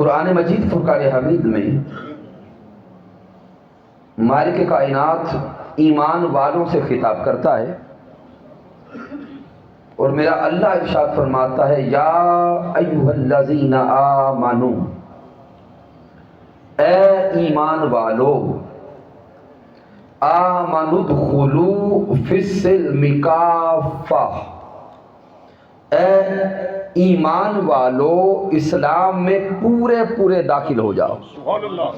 قرآن مجید فرقان حمید میں مالک کائنات ایمان والوں سے خطاب کرتا ہے اور میرا اللہ ارشاد فرماتا ہے یا ایھا الذین آمنو، اے ایمان والو، آمنوا ادخلوا فی السلم کافہ، اے ایمان والو اسلام میں پورے پورے داخل ہو جاؤ۔ سبحان اللہ۔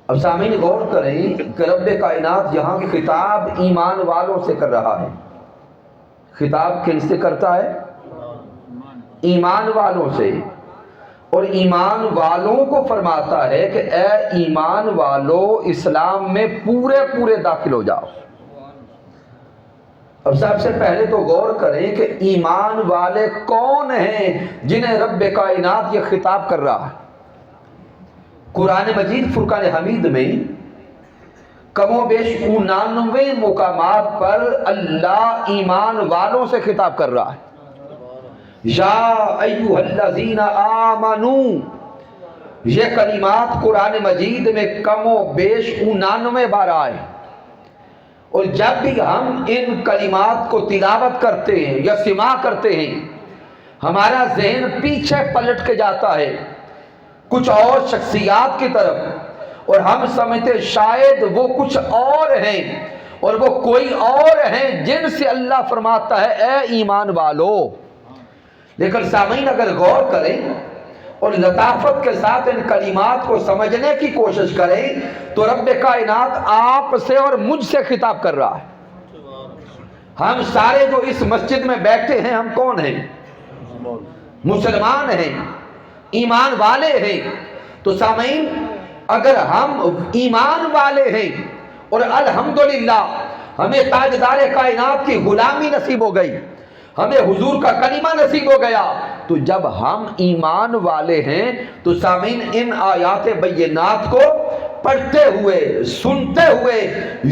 اب سامعین غور کریں کہ رب کائنات یہاں کی خطاب ایمان والوں سے کر رہا ہے۔ خطاب کن سے کرتا ہے؟ ایمان والوں سے، اور ایمان والوں کو فرماتا ہے کہ اے ایمان والو اسلام میں پورے پورے داخل ہو جاؤ۔ اب سب سے پہلے تو غور کریں کہ ایمان والے کون ہیں جنہیں رب کائنات یہ خطاب کر رہا ہے۔ قرآن مجید فرقان حمید میں کم و بیش 99 مقامات پر اللہ ایمان والوں سے خطاب کر رہا ہے۔ یا ایھا الذین آمنو، یہ کلمات قرآن مجید میں کم و بیش 99 بار آئے، اور جب بھی ہم ان کلمات کو تلاوت کرتے ہیں یا سماع کرتے ہیں ہمارا ذہن پیچھے پلٹ کے جاتا ہے کچھ اور شخصیات کی طرف، اور ہم سمجھتے شاید وہ کچھ اور ہیں اور وہ کوئی اور ہیں جن سے اللہ فرماتا ہے اے ایمان والو۔ لیکن سامعین اگر غور کریں اور لطافت کے ساتھ ان کلمات کو سمجھنے کی کوشش کریں تو رب کائنات آپ سے اور مجھ سے خطاب کر رہا ہے۔ ہم سارے جو اس مسجد میں بیٹھے ہیں ہم کون ہیں؟ مسلمان ہیں، ایمان والے ہیں۔ تو سامعین اگر ہم ایمان والے ہیں اور الحمدللہ ہمیں تاجدار کائنات کی غلامی نصیب ہو گئی، ہمیں حضور کا کلمہ نصیب ہو گیا، تو جب ہم ایمان والے ہیں تو سامعین ان آیات بینات کو پڑھتے ہوئے سنتے ہوئے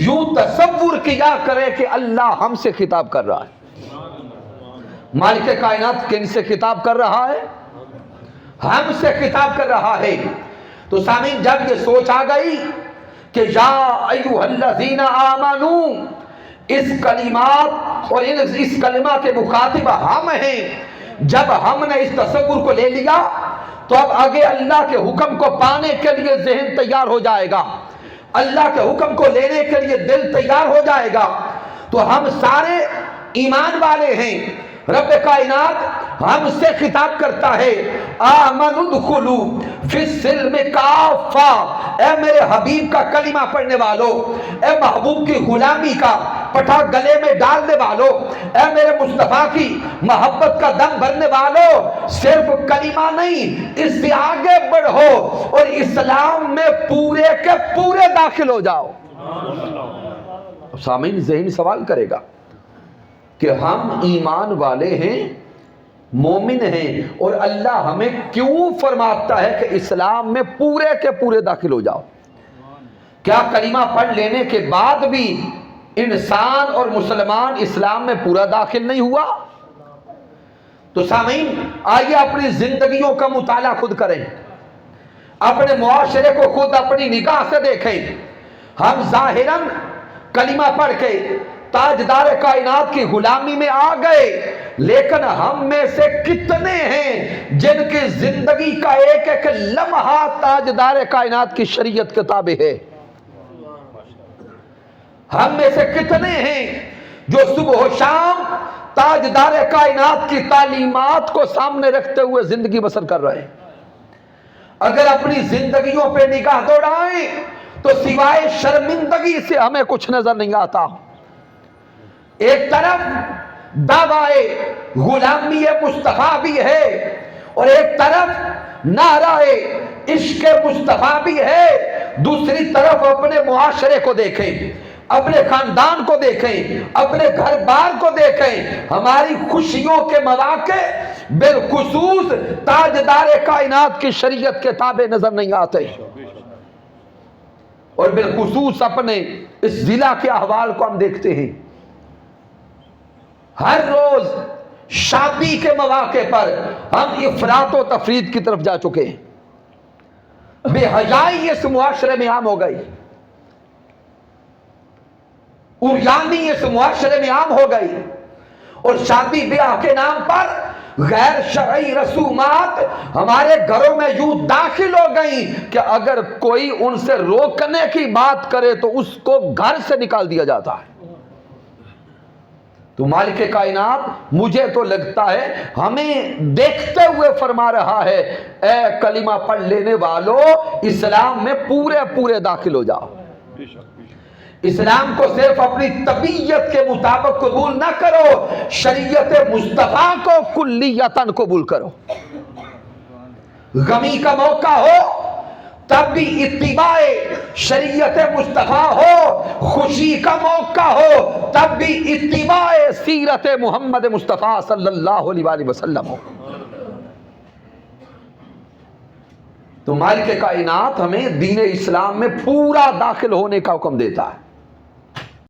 یوں تصور کیا کرے کہ اللہ ہم سے خطاب کر رہا ہے۔ مالک کائنات کن سے خطاب کر رہا ہے؟ ہم سے خطاب کر رہا ہے۔ تو سامعین جب یہ سوچ آ گئی کہ یا ایھا الذین آمنو، اس کلمات اور اس کلمہ کے مخاطب ہم ہیں، جب ہم نے اس تصور کو لے لیا تو اب آگے اللہ کے حکم کو پانے کے لیے ذہن تیار ہو جائے گا، اللہ کے حکم کو لینے کے لیے دل تیار ہو جائے گا۔ تو ہم سارے ایمان والے ہیں، رب کائنات ہم سے خطاب کرتا ہے آمنوا ادخلوا فی السلم کافہ، اے میرے حبیب کا کلمہ پڑھنے والو، اے محبوب کی غلامی کا پٹھا گلے میں ڈالنے والو، اے میرے مصطفیٰ کی محبت کا دم بھرنے والو، صرف کلمہ نہیں اس سے آگے بڑھو اور اسلام میں پورے کے پورے داخل ہو جاؤ۔ سامعین ذہن سوال کرے گا کہ ہم ایمان والے ہیں، مومن ہیں، اور اللہ ہمیں کیوں فرماتا ہے کہ اسلام میں پورے کے پورے داخل ہو جاؤ؟ کیا کلمہ پڑھ لینے کے بعد بھی انسان اور مسلمان اسلام میں پورا داخل نہیں ہوا؟ تو سامعین آئیے اپنی زندگیوں کا مطالعہ خود کریں، اپنے معاشرے کو خود اپنی نگاہ سے دیکھیں۔ ہم ظاہراً کلمہ پڑھ کے تاجدار کائنات کی غلامی میں آ گئے، لیکن ہم میں سے کتنے ہیں جن کی زندگی کا ایک ایک لمحہ تاجدار کائنات کی شریعت کے تابع ہے؟ ہم میں سے کتنے ہیں جو صبح و شام تاجدار کائنات کی تعلیمات کو سامنے رکھتے ہوئے زندگی بسر کر رہے ہیں؟ اگر اپنی زندگیوں پہ نگاہ دوڑائیں تو سوائے شرمندگی سے ہمیں کچھ نظر نہیں آتا۔ ایک طرف دعوی غلامی مصطفیٰ بھی ہے اور ایک طرف نعرہ عشق مصطفیٰ بھی ہے، دوسری طرف اپنے معاشرے کو دیکھیں، اپنے خاندان کو دیکھیں، اپنے گھر بار کو دیکھیں، ہماری خوشیوں کے مواقع بالخصوص تاجدار کائنات کی شریعت کے تابع نظر نہیں آتے، اور بالخصوص اپنے اس ضلع کے احوال کو ہم دیکھتے ہیں۔ ہر روز شادی کے مواقع پر ہم افراط و تفرید کی طرف جا چکے ہیں. بے حیائی اس معاشرے میں عام ہو گئی، عریانی اس معاشرے میں عام ہو گئی، اور شادی بیاہ کے نام پر غیر شرعی رسومات ہمارے گھروں میں یوں داخل ہو گئیں کہ اگر کوئی ان سے روکنے کی بات کرے تو اس کو گھر سے نکال دیا جاتا ہے. تو مالک کائنات مجھے تو لگتا ہے ہمیں دیکھتے ہوئے فرما رہا ہے، اے کلمہ پڑھ لینے والوں، اسلام میں پورے پورے داخل ہو جاؤ. اسلام کو صرف اپنی طبیعت کے مطابق قبول نہ کرو، شریعت مصطفیٰ کو کلیتاً قبول کرو. غمی کا موقع ہو تب بھی اتباع شریعت مصطفیٰ ہو، خوشی کا موقع ہو تب بھی اتباع سیرت محمد مصطفیٰ صلی اللہ علیہ وآلہ وسلم ہو. تو مالک کائنات ہمیں دین اسلام میں پورا داخل ہونے کا حکم دیتا ہے.